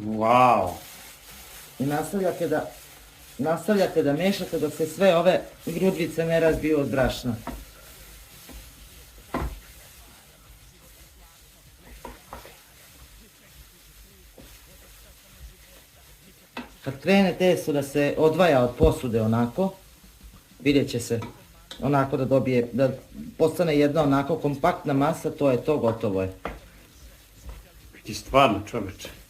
Wow. I nastavljate da mešate dok se sve ove grudvice ne razbiju od brašna. Kad krene testo da se odvaja od posude onako, vidjet će se onako da postane jedna onako kompaktna masa, to je to, gotovo je. Vidi stvarno, čoveče.